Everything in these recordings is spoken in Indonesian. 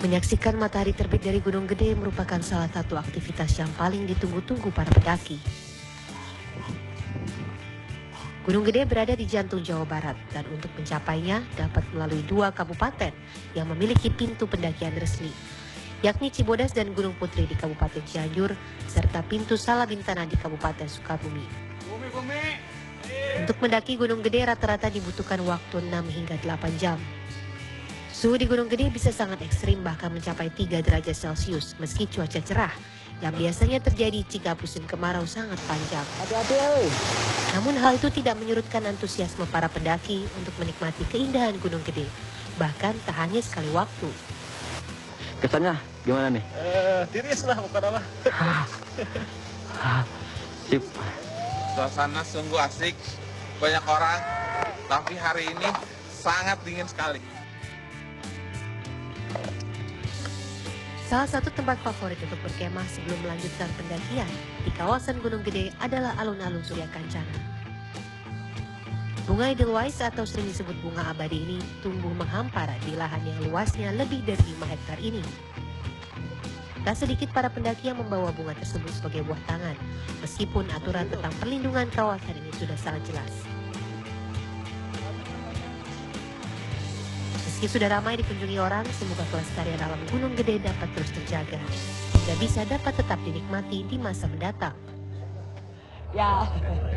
Menyaksikan matahari terbit dari Gunung Gede merupakan salah satu aktivitas yang paling ditunggu-tunggu para pendaki. Gunung Gede berada di jantung Jawa Barat dan untuk mencapainya dapat melalui 2 kabupaten yang memiliki pintu pendakian resmi, yakni Cibodas dan Gunung Putri di Kabupaten Cianjur, serta pintu Salabintana di Kabupaten Sukabumi. Untuk mendaki Gunung Gede rata-rata dibutuhkan waktu 6 hingga 8 jam. Suhu di Gunung Gede bisa sangat ekstrim, bahkan mencapai 3 derajat Celcius meski cuaca cerah, yang biasanya terjadi jika musim kemarau sangat panjang. Namun hal itu tidak menyurutkan antusiasme para pendaki untuk menikmati keindahan Gunung Gede, bahkan tak hanya sekali waktu. Kesannya gimana nih? Tiris lah, bukan apa. Sip. Suasana sungguh asik, banyak orang, tapi hari ini sangat dingin sekali. Salah satu tempat favorit untuk berkemah sebelum melanjutkan pendakian di kawasan Gunung Gede adalah alun-alun Surya Kancana. Bunga Edelweiss atau sering disebut bunga abadi ini tumbuh menghampar di lahan yang luasnya lebih dari 5 hektar ini. Tak sedikit para pendaki yang membawa bunga tersebut sebagai buah tangan, meskipun aturan tentang perlindungan kawasan ini sudah sangat jelas. Meski sudah ramai dikunjungi orang, semoga kelestarian alam Gunung Gede dapat terus terjaga, hingga bisa dapat tetap dinikmati di masa mendatang. Ya.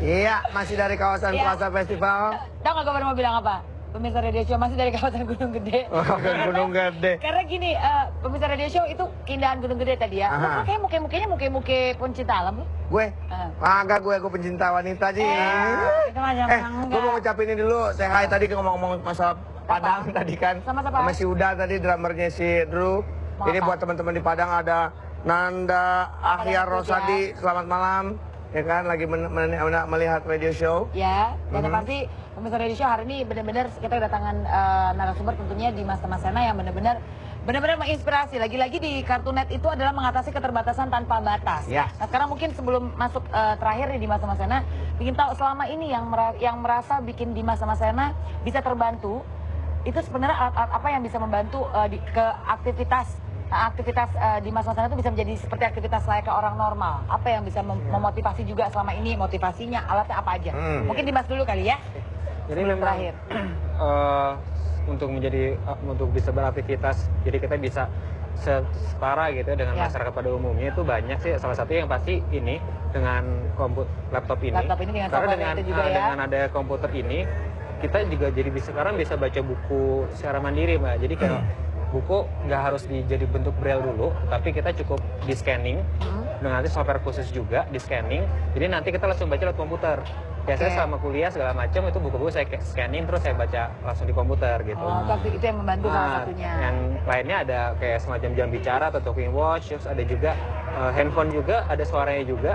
Iya, masih dari kawasan Plaza Festival. Tahu nggak kabar mau bilang apa? Pemirsa Radio Show masih dari kawasan Gunung Gede. Oh, Gunung Gede. Karena gini, pemirsa Radio Show itu keindahan Gunung Gede tadi ya. Lu kayak mukanya muke pencinta alam lu. Gue? Agak gue pencinta wanita sih. Itu mah jangan Gue mau ngucapin ini dulu. Saya hai tadi ngomong-ngomong masalah Padang tadi kan. Sama siapa? Sama si Uda tadi, drummernya si Drew. Ini buat teman-teman di Padang ada Nanda Ahyar Rosadi. Selamat malam. Ya kan, lagi melihat radio show. Ya, dan yang pasti pemirsa Radio Show hari ini benar-benar kita kedatangan narasumber tentunya di Mas Sena yang benar-benar menginspirasi. Lagi-lagi di Kartunet itu adalah mengatasi keterbatasan tanpa batas. Ya. Nah, sekarang mungkin sebelum masuk terakhir nih di Mas Sena, ingin tahu selama ini yang merasa bikin di Mas Sena bisa terbantu, itu sebenarnya alat-alat apa yang bisa membantu ke aktivitas di Mas Sena itu bisa menjadi seperti aktivitas layaknya orang normal. Apa yang bisa memotivasi juga selama ini, motivasinya, alatnya apa aja? Mungkin Dimas dulu kali ya. Jadi memang terakhir. untuk bisa beraktivitas, jadi kita bisa setara gitu dengan masyarakat pada umumnya itu banyak sih. Salah satu yang pasti ini dengan laptop ini. Laptop ini dengan karena itu juga ya. dengan ada komputer ini kita juga jadi sekarang bisa baca buku secara mandiri, Mbak. Jadi kayak buku nggak harus jadi bentuk braille dulu, tapi kita cukup di scanning dengan nanti software khusus juga di scanning. Jadi nanti kita langsung baca lewat komputer. Biasanya selama kuliah segala macam itu buku-buku saya scanning terus saya baca langsung di komputer gitu. Oh, itu yang membantu salah satunya. Yang lainnya ada kayak semacam jam bicara atau talking watch, terus ada juga handphone juga, ada suaranya juga.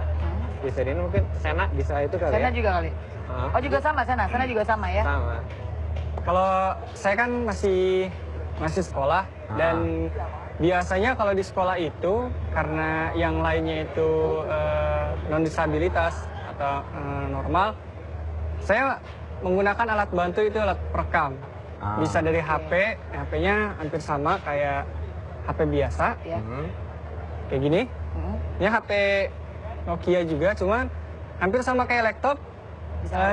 Bisa ini mungkin Sena bisa itu kali Sena ya. juga kali. Oh juga sama Sena juga sama ya. Sama. Kalau saya kan masih sekolah dan biasanya kalau di sekolah itu karena yang lainnya itu non disabilitas atau normal, saya menggunakan alat bantu itu alat perekam. Bisa dari HP-nya hampir sama kayak HP biasa, kayak gini. Ini HP Nokia juga, cuman hampir sama kayak laptop.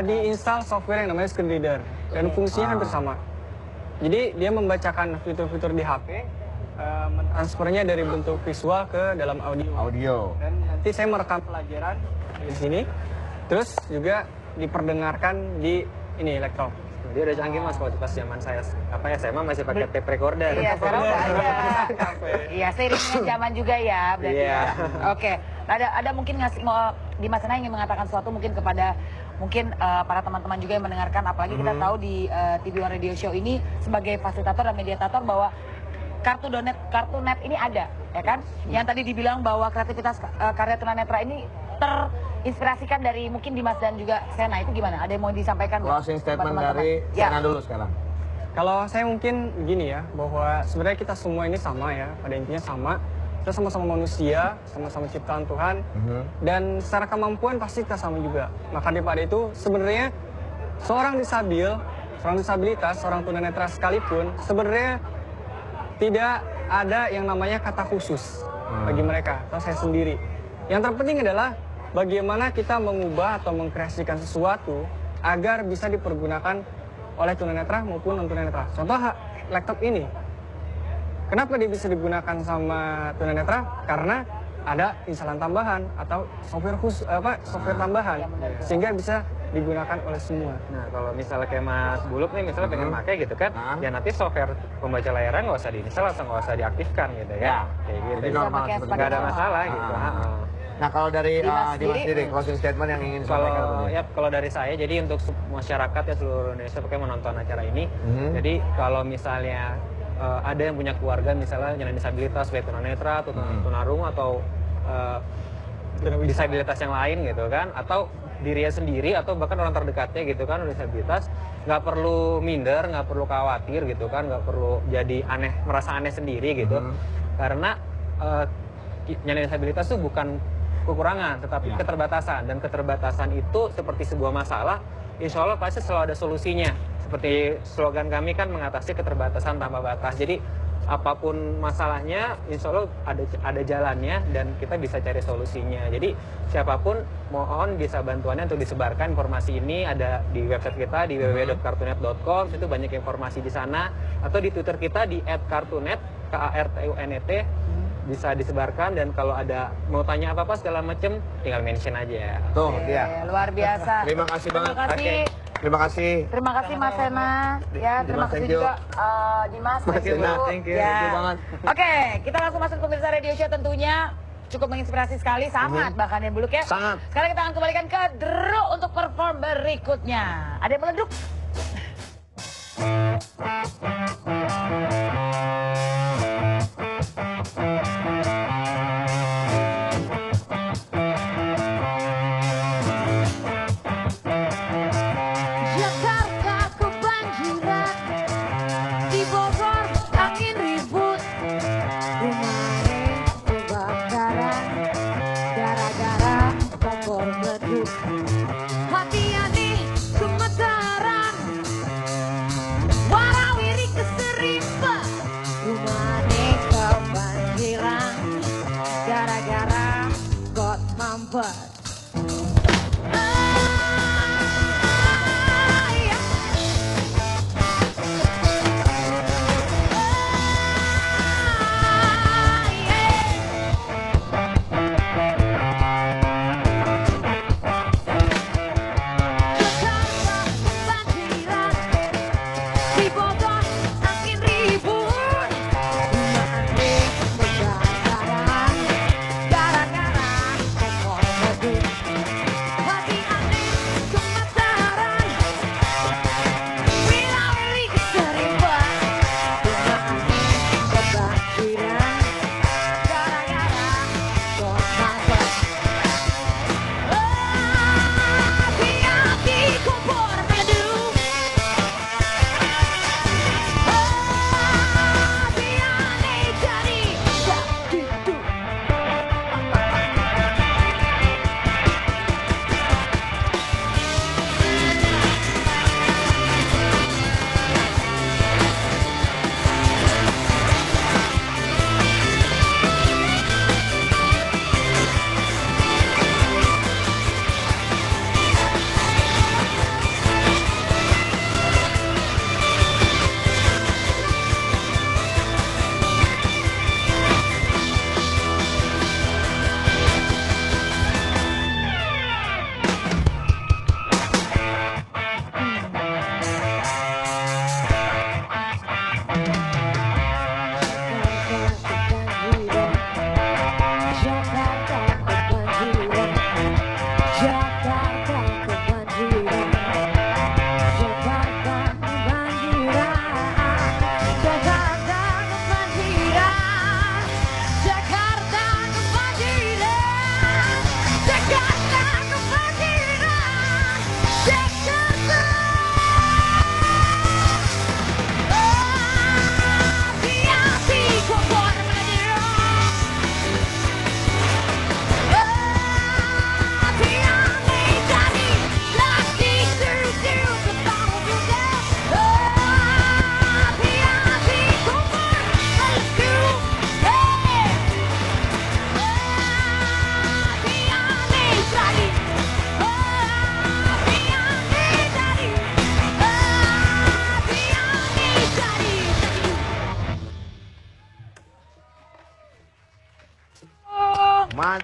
Diinstal software yang namanya Screen Reader dan fungsinya hampir sama. Jadi dia membacakan fitur-fitur di HP, mentransfernya dari bentuk visual ke dalam audio. Dan nanti saya merekam pelajaran di sini, terus juga diperdengarkan di ini laptop. Dia udah canggih Mas, kalau pas zaman saya SMA masih pakai tape recorder. Iya, sekarang udah ada. Iya, seiringnya zaman juga ya berarti. Iya. Ya. Oke. Ada mungkin di Mas Sena ingin mengatakan sesuatu mungkin kepada para teman-teman juga yang mendengarkan, apalagi kita tahu di TV One Radio Show ini sebagai fasilitator dan mediator bahwa Kartunet ini ada, ya kan? Yang tadi dibilang bahwa kreativitas karya tunanetra ini terinspirasikan dari mungkin Dimas dan juga Sena, itu gimana? Ada yang mau disampaikan? Closing statement dari Sena dulu sekarang. Kalau saya mungkin begini ya, bahwa sebenarnya kita semua ini sama ya, pada intinya sama. Kita sama-sama manusia, sama-sama ciptaan Tuhan, dan secara kemampuan pasti kita sama juga. Maka daripada itu sebenarnya seorang disabilitas, seorang tunanetra sekalipun sebenarnya tidak ada yang namanya kata khusus bagi mereka atau saya sendiri. Yang terpenting adalah bagaimana kita mengubah atau mengkreasikan sesuatu agar bisa dipergunakan oleh tunanetra maupun non tunanetra. Contoh laptop ini, kenapa dia bisa digunakan sama tunanetra? Karena ada instalan tambahan atau software khusus software tambahan sehingga bisa digunakan oleh semua. Nah, kalau misalnya kayak Mas Buluk nih, misalnya pengen pakai gitu kan, ya nanti software pembaca layarnya nggak usah diinstal atau nggak usah diaktifkan gitu ya. Kayak gitu. Jadi normal, Nggak ada masalah gitu. Nah, kalau dari Dimas sendiri, closing statement yang ingin disampaikan. Kalau dari saya, jadi untuk masyarakat ya seluruh Indonesia pakai menonton acara ini, jadi kalau misalnya ada yang punya keluarga misalnya penyandang disabilitas, baik tunanetra atau tunarungu atau disabilitas yang lain gitu kan, atau dirinya sendiri atau bahkan orang terdekatnya gitu kan disabilitas, nggak perlu minder, nggak perlu khawatir gitu kan, nggak perlu jadi merasa aneh sendiri gitu, karena penyandang disabilitas itu bukan kekurangan tetapi keterbatasan, dan keterbatasan itu seperti sebuah masalah, insya Allah pasti selalu ada solusinya. Seperti slogan kami kan, mengatasi keterbatasan tanpa batas. Jadi apapun masalahnya, insya Allah ada jalannya dan kita bisa cari solusinya. Jadi siapapun mohon bisa bantuannya untuk disebarkan informasi ini. Ada di website kita di www.kartunet.com, itu banyak informasi di sana, atau di Twitter kita di @kartunet, KARTUNET, bisa disebarkan. Dan kalau ada mau tanya apa-apa segala macam, tinggal mention aja. Tuh, dia. Luar biasa. Terima kasih banget. Terima kasih. Terima kasih. Terima kasih Mas Sena, ya terima Dimas, kasih thank you. juga Dimas, Mas Sena, thank you banget. Oke, kita langsung masuk ke pemirsa radio show, tentunya cukup menginspirasi sekali, sangat bahkan ya Buluk ya. Sangat. Sekarang kita akan kembalikan ke Drew untuk perform berikutnya. Ada yang meleduk? Jakarta kebanjiran, di Bogor angin ribut, kemarin kebakaran gara-gara kompor meletus. Hati Yani gemetaran, warawiri keseran.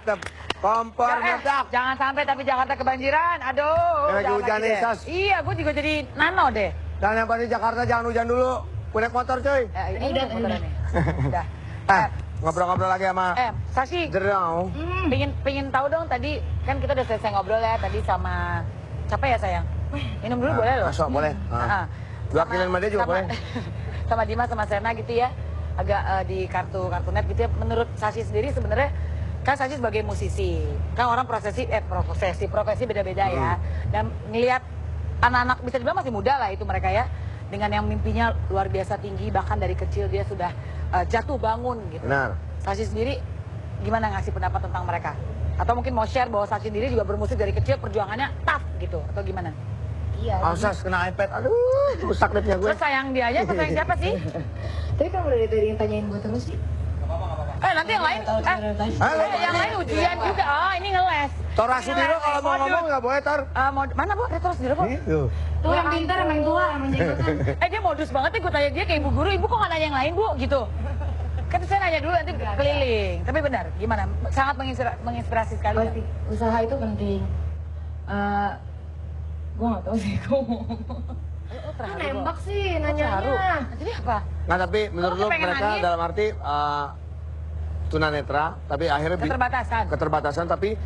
Mantep. Kompor meledak. Jangan sampai tapi Jakarta kebanjiran. Aduh. Lagi jangan hujan lagi nih, deh. Sas. Iya, gue juga jadi nano deh. Dan yang pasti Jakarta jangan hujan dulu. Gue naik motor cuy. Ini udah motoran nih. Udah. Ngobrol-ngobrol lagi sama Sashi. Jerau. Pengen tahu dong tadi kan kita udah selesai ngobrol ya tadi sama siapa ya sayang? Minum dulu boleh loh. Masuk boleh. Dua kilin sama dia juga boleh. Sama Dimas sama Sena gitu ya. Agak di kartu-kartunet gitu ya. Menurut Sashi sendiri sebenarnya kan Sashi sebagai musisi, kan orang profesi beda-beda ya. Dan ngelihat anak-anak bisa dibilang masih muda lah itu mereka ya. Dengan yang mimpinya luar biasa tinggi, bahkan dari kecil dia sudah jatuh bangun gitu. Benar. Sashi sendiri gimana ngasih pendapat tentang mereka? Atau mungkin mau share bahwa Sashi sendiri juga bermusik dari kecil, perjuangannya tough gitu, atau gimana? Iya. Sas kena iPad, aduh, rusak lipnya gue. Terus sayang dia aja, sayang siapa sih? Tapi kan udah dari yang tanyain gue terus sih. Nanti yang lain, yang lain ujian juga. Ini ngeles. Tora Sudiro kalau mau ngomong nggak boleh, Tor. Mana Bu? Tora Sudiro Bu? Tuh yang pintar sama yang tua sama yang jenggotan. Dia modus banget nih, gue tanya dia kayak ibu guru, ibu kok nggak nanya yang lain Bu? Gitu. Kan saya nanya dulu nanti keliling. Tapi benar, gimana? Sangat menginspirasi sekali. Pasti, usaha itu penting. Gue nggak tahu sih Kan nembak sih nanyanya. Jadi apa? Nggak, tapi menurut Kamu lo pengen mereka nangis? dalam arti tunanetra, tapi akhirnya keterbatasan, tapi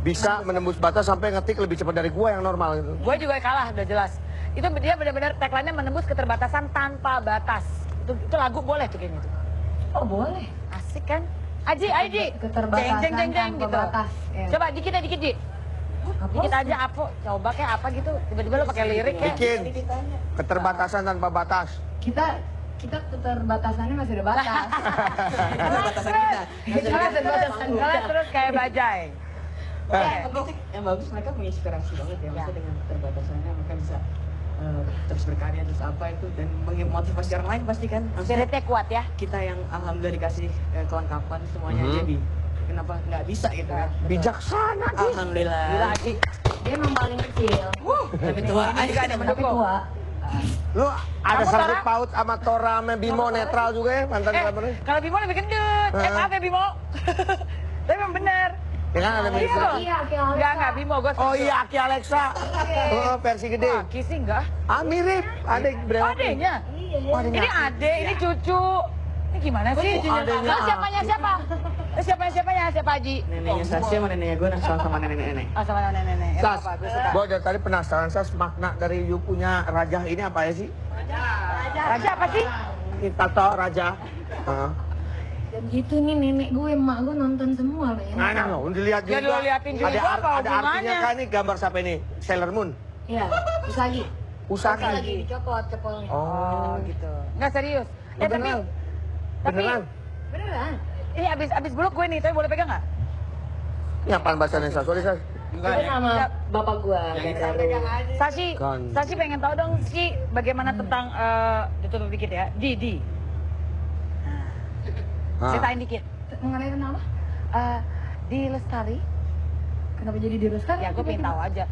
bisa menembus batas sampai ngetik lebih cepat dari gua yang normal gitu. Gue juga kalah, udah jelas. Itu dia benar-benar tagline-nya menembus keterbatasan tanpa batas. Itu lagu boleh tuh kayaknya tuh. Oh boleh. Asik kan? Aji. Keterbatasan Jeng tanpa gitu. batas, ya. Coba dikit Ji. Dikit aja apa? Coba kayak apa gitu. Tiba-tiba lo pakai lirik ya. Bikin keterbatasan tanpa batas. Kita keterbatasannya masih ada batas. Terus kayak bajai. Yang bagus mereka menginspirasi banget ya, maksudnya dengan keterbatasannya mereka bisa terus berkarya terus apa itu dan memotivasi orang lain pasti kan. Spiritnya kuat ya. Kita yang alhamdulillah dikasih kelengkapan semuanya jadi kenapa nggak bisa gitu kan? Bijaksana sih. Alhamdulillah. Gila Aji. Dia memang paling kecil. Tapi tua. Tapi tua. Lu ada sangkut paut sama Tora sama Bimo netral juga ya mantan drummernya? Kalau Bimo lebih gendut. Maaf ya Bimo. Tapi memang bener. Ya kan ada Bimo. Iya, Aki Alexa. Enggak Bimo gue. Oh iya Aki Alexa. Oh versi gede. Aki sih enggak. Mirip. Ada berapa? Adenya. Ini ade, ini cucu. Ini gimana sih? Lo siapanya siapa? Siapa Haji? Neneknya Sasha sama neneknya gue sama nenek-nenek. Sama nenek-nenek. Sas, gue dari tadi penasaran Sas, makna dari you punya raja ini apa ya sih? Raja apa sih? Kita tahu raja. Dan gitu nih nenek gue, emak gue nonton semua. Nah, dilihat juga. Ya lo liatin juga apa Ada artinya hubungannya? kan ini gambar siapa ini? Sailor Moon. Iya, Usagi. Usagi. Lagi dicopot cepolnya. Oh gitu. Enggak serius. Beneran. Beneran. Ini abis buluk gue nih, tapi boleh pegang nggak? Ini apaan bahasanya Sas? Sorry Sas. Itu nama bapak gue. Sashi pengen tahu dong sih bagaimana tentang ditutup dikit ya, Didi. Ceritain dikit. Mengenai tentang apa? Di Lestari. Kenapa jadi di Lestari? Ya gue pengen tahu aja.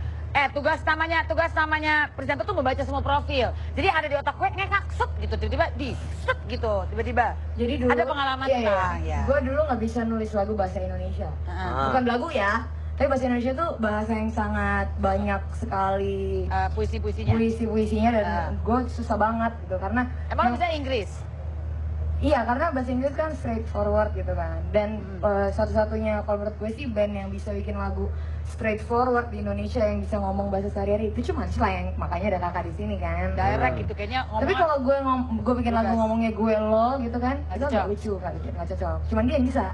Tugas namanya presenter tuh membaca semua profil. Jadi ada di otak gue ngekak set gitu, tiba-tiba di set gitu, tiba-tiba. Jadi dulu ada pengalaman iya. Gue dulu nggak bisa nulis lagu bahasa Indonesia. Bukan lagu ya, tapi bahasa Indonesia tuh bahasa yang sangat banyak sekali puisi-puisinya dan gue susah banget gitu karena. Emang bisa Inggris? Iya, karena bahasa Inggris kan straightforward gitu kan. Dan satu-satunya kalau menurut gue sih band yang bisa bikin lagu straightforward di Indonesia yang bisa ngomong bahasa sehari-hari itu cuma Slang, makanya ada kakak di sini kan. Direct gitu kayaknya ngomong. Tapi kalau gue bikin lagu ngomongnya gue lo gitu kan, itu nggak lucu kan, nggak cocok. Cuman dia yang bisa,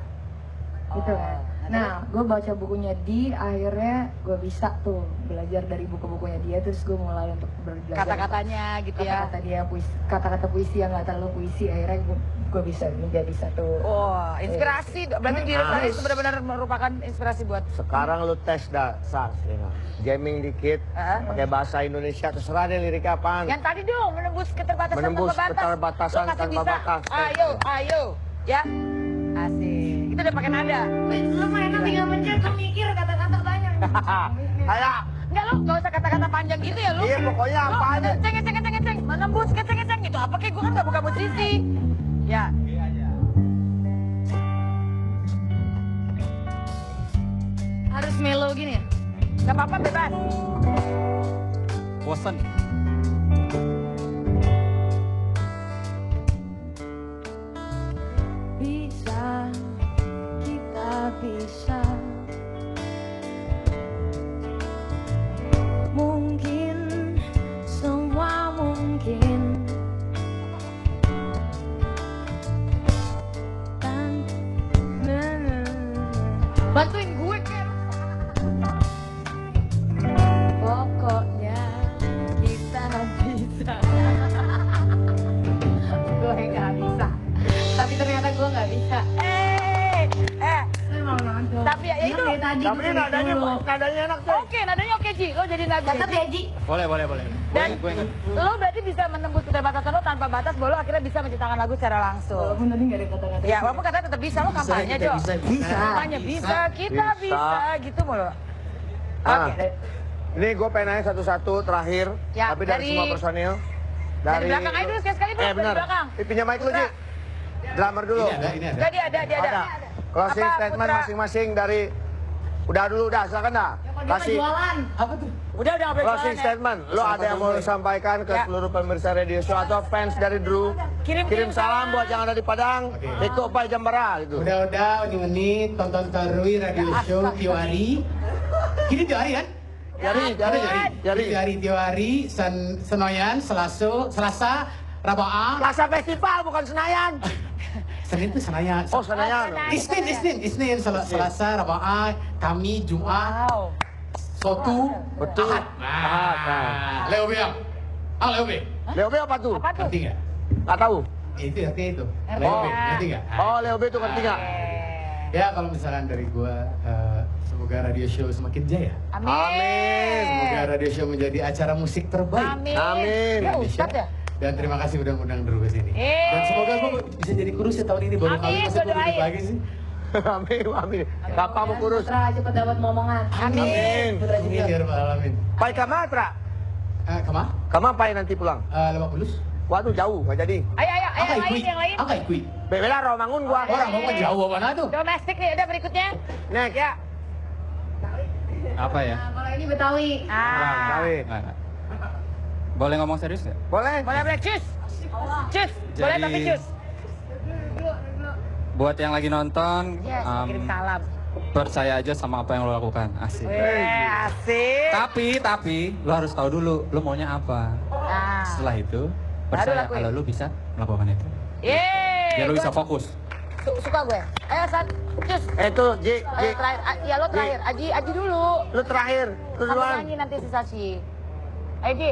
gitu kan. Nah, gue baca bukunya akhirnya gue bisa tuh belajar dari buku-bukunya dia, terus gue mulai untuk belajar kata-katanya gitu ya. Kata-kata dia, kata-kata puisi yang nggak terlalu puisi, akhirnya gue bisa menjadi satu. Oh, inspirasi. Berarti diri Lestari itu benar-benar merupakan inspirasi buat. Sekarang lu tes dah, Sas, ya. Jamming dikit, pakai bahasa Indonesia, terserah deh lirik apaan. Yang tadi dong, menembus keterbatasan tanpa batas. Ayo, ya. Asik. Itu udah pakai nada. Lu mainnya tinggal mencet, lu mikir kata-kata banyak. Kayak enggak lu enggak usah kata-kata panjang gitu ya lu. Iya, pokoknya apa aja. Ceng, menembus ceng gitu. Apa kayak gua kan enggak buka musisi. Ya. Gak apa-apa, bebas. Bosan. Bisa, kita bisa. Mungkin, semua mungkin. Bantuin gue, Ken. Pokoknya kita bisa. Gue nggak bisa. Tapi ternyata gue nggak bisa. Emang nonton. Tapi ya itu. Tadi Tapi nadanya enak tuh. Oke, nadanya oke, Ji. Lo jadi nada. Tetap ya, Ji. Boleh. Dan lo berarti bisa menembus keterbatasan lo tanpa batas, bahwa lo akhirnya bisa menciptakan lagu secara langsung. Walaupun tadi nggak ada kata-kata. Ya, walaupun katanya tetap bisa, lo kampanye, Jo. Bisa. Kampanye bisa, kita bisa, gitu mulu. Ah. Oke. Ini gue pengen nanya satu-satu terakhir, Ya, tapi dari semua personil. Dari belakang aja dulu, sekali-sekali dulu, dari benar. belakang. Pinjam mic lu, Ji. Drummer dulu. Enggak, dia ada. Closing Apa, statement Putra? masing-masing dari... Udah, silakan dah. Kasih Jualan. Apa tuh? Udah apa closing statement. Lo ada yang mau sampaikan ke Ya. seluruh pemirsa radio show atau fans dari Drew? Kirim salam buat yang ada di Padang. Itu apa Jambara gitu. Udah, ini tonton terus radio show tiap hari. Ini tiap hari kan? Tiap hari, Senoyan, Selasa, Raba'a. Plaza Festival bukan Senayan. Senin itu Senayan. Oh, Senayan. Isnin, Selasa, Raba'a, Kamis, Jumat, Wow. Sabtu, Betul. Ahad. Leo B. Leo B apa tuh? Apa tuh? Ngerti nggak? Nggak tahu. Itu artinya itu. RT. Leo B, ngerti nggak? Oh, Leo B itu ngerti nggak? Ya kalau misalkan dari gua, semoga radio show semakin jaya. Amin. Amin. Semoga radio show menjadi acara musik terbaik. Amin. Ya, Ustadz ya? Dan terima kasih udah ngundang Drew ke sini. Eh. Dan semoga gua bisa jadi kurus ya tahun ini. Baru kali Amin, masa gua gua gede doain. lagi sih. Amin. Gampang mau kurus. Putra cepet dapat momongan. Amin. Amin ya rabbal alamin. Pai kama, Tra? Kemana? Kama pai nanti pulang? 50. Waduh, jauh, nggak jadi. Ayo, yang lain. Angka ikut. Bela Romangun gua. Orang mau jauh apa tuh? Domestik nih, udah berikutnya. Nek ya. Apa ya? Nah, kalau ini Betawi. Kali. Boleh ngomong serius nggak? Boleh? Boleh, cus. Boleh Jadi- tapi cus. Buat yang lagi nonton, Yes, kirim salam. percaya aja sama apa yang lo lakukan. Asik. Asik. Tapi lo harus tahu dulu lo maunya apa. Nah. Setelah itu Baru percaya lakuin. kalau lo bisa melakukan itu. Yeay. Biar lo bisa gua fokus. Suka gue. Ayo, Sat. Cus. Itu Ji. Ayo, terakhir. Ya, lo terakhir. Aji dulu. Lu terakhir. Lu Kamu duluan. nyanyi nanti si Sashi. Ayo, Ji.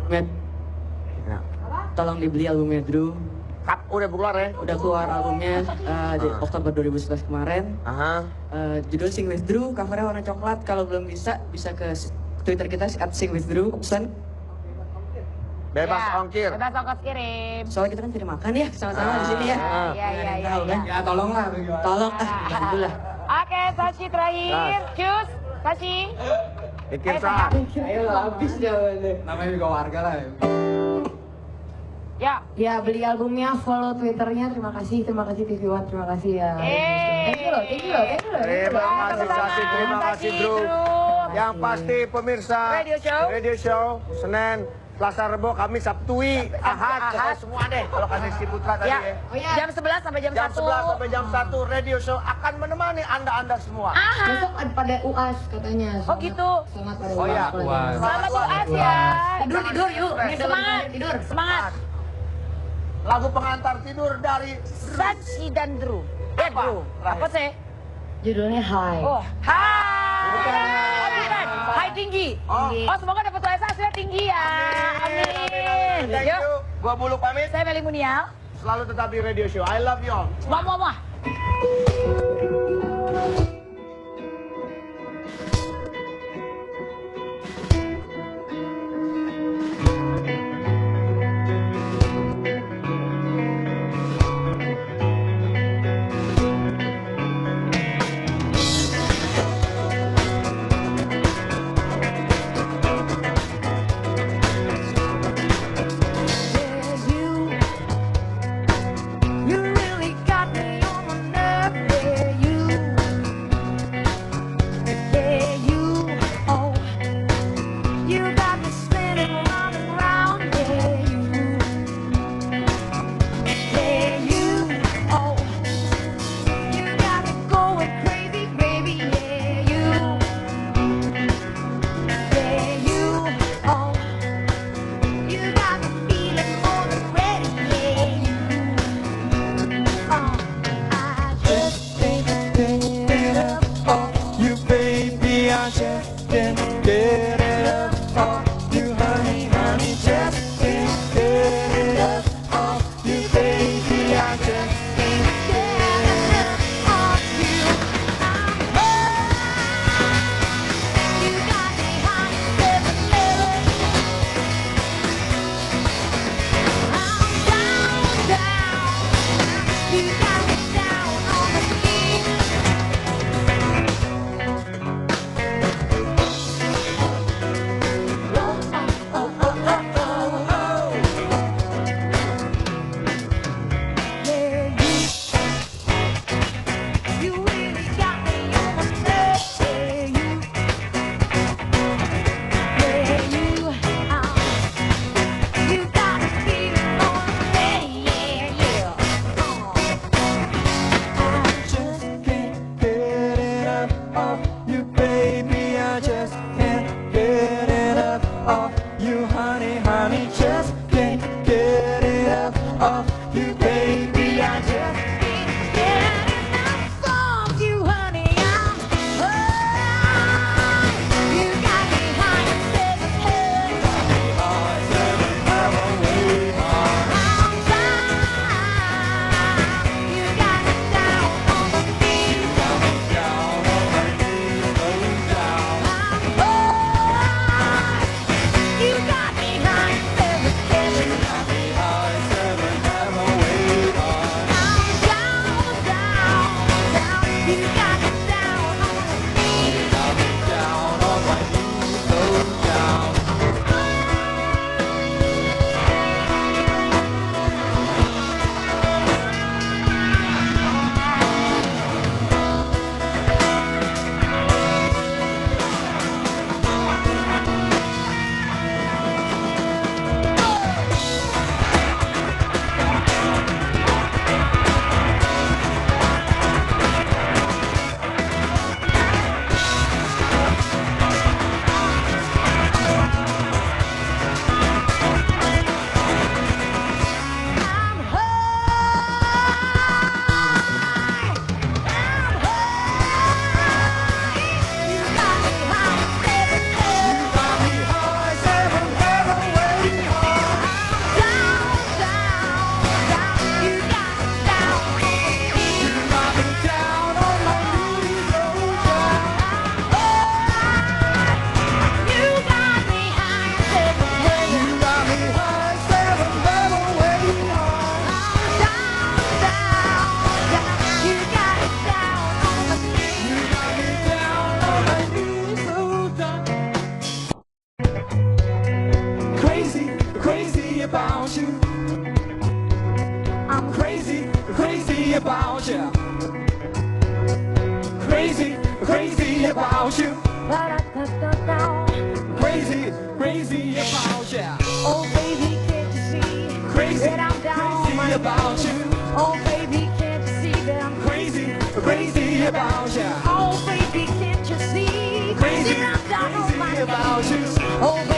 Men, Ya. tolong dibeli albumnya Drew. Udah keluar ya? Udah keluar albumnya di Oktober 2011 kemarin. Aha. Judul Sing With Drew, covernya warna coklat. Kalau belum bisa ke Twitter kita @singwithdrew. Pesan. Bebas Ya, ongkir. Bebas ongkos kirim. Soalnya kita kan cari makan ya sama-sama di sini ya. Iya. Ya tolonglah. Tolong gitu lah. Oke, Sashi terakhir. Cus. Sashi. Bikin Ayo, sah. Ayo habis jawabannya. Namanya juga warga lah. Ya. Ya, beli albumnya, follow Twitternya. Terima kasih TV One. Terima kasih ya. Thank you loh. Terima kasih Sasi, terima kasih Drew. Yang pasti pemirsa Radio Show Senin, Selasa, Rebo, Kamis, Sabtui, Ahad, pokoknya semua deh. Kalau kata si Putra tadi Ya. ya. Jam 11 sampai jam 1. Jam 11 sampai jam 1 Radio Show akan menemani Anda semua. Besok ada pada UAS katanya. Oh gitu. Selamat pada Oh, ya. UAS. Selamat UAS ya. Tidur yuk. Ini Semangat. tidur. Semangat. Lagu pengantar tidur dari Sashi dan Drew. Ya, Apa? Drew. Apa sih? Judulnya High. Oh, hai. Bukan. Hai tinggi. Oh. Semoga dapat UAS hasilnya tinggi ya. Amin. Thank Yuk. you. Gua Bulu pamit. Saya Meli Munial. Selalu tetap di Radio Show. I love you all. Muah. You really got me on my nerve, yeah, you Oh honey, honey, just can't get enough of you, baby. I just can't get enough of you, honey. I'm high. You got me high and seven heaven. High seven heaven, way high. I'm down. You got me down on my knees. You got me down on my knees, way down. I'm high. You got me high and seven heaven. You got me high seven heaven, way high. I'm down, down, down. You got me down on my knees. You got me down on my knees, so down. Crazy, crazy about you. I'm crazy, crazy about you. Crazy, crazy about you. Crazy, crazy about you. Oh baby, can't you see? Crazy, that I'm down crazy about you. Oh baby, can't you see that I'm crazy, crazy about you. Oh baby, can't you see? Crazy, that I'm down crazy about you. Oh baby.